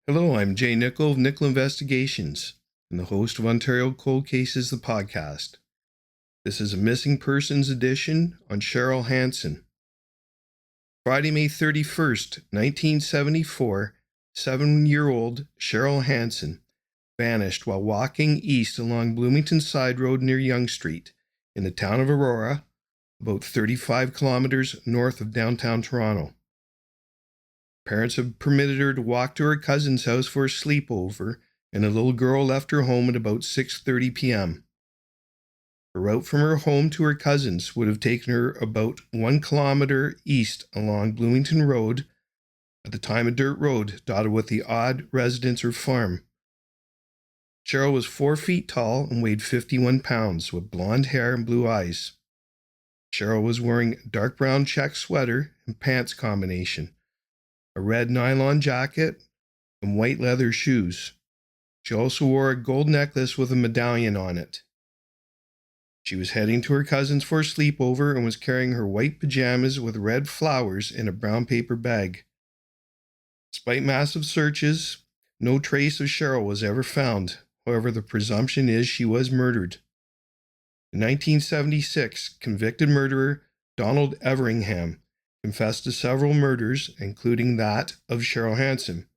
Hello, I'm Jay Nicoll of Nicoll Investigations and the host of Ontario Cold Cases, the podcast. This is a missing persons edition on Cheryl Hanson. Friday, May 31st, 1974, 7-year-old Cheryl Hanson vanished while walking east along Bloomington Sideroad near Yonge Street in the town of Aurora, about 35 kilometers north of downtown Toronto. Parents had permitted her to walk to her cousin's house for a sleepover, and the little girl left her home at about 6:30 p.m. Her route from her home to her cousin's would have taken her about 1 kilometer east along Bloomington Road, at the time a dirt road dotted with the odd residence or farm. Cheryl was 4 feet tall and weighed 51 pounds, with blonde hair and blue eyes. Cheryl was wearing a dark brown check sweater and pants combination, a red nylon jacket, and white leather shoes. She also wore a gold necklace with a medallion on it. She was heading to her cousin's for a sleepover and was carrying her white pajamas with red flowers in a brown paper bag. Despite massive searches, no trace of Cheryl was ever found. However, the presumption is she was murdered. In 1976, convicted murderer Donald Everingham confessed to several murders, including that of Cheryl Hanson.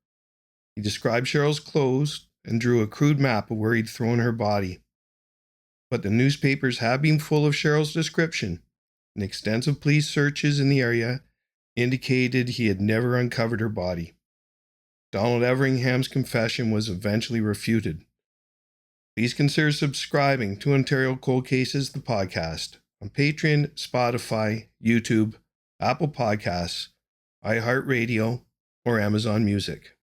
He described Cheryl's clothes and drew a crude map of where he'd thrown her body. But the newspapers have been full of Cheryl's description, and extensive police searches in the area indicated he had never uncovered her body. Donald Everingham's confession was eventually refuted. Please consider subscribing to Ontario Cold Cases, the podcast, on Patreon, Spotify, YouTube, Apple Podcasts, iHeartRadio, or Amazon Music.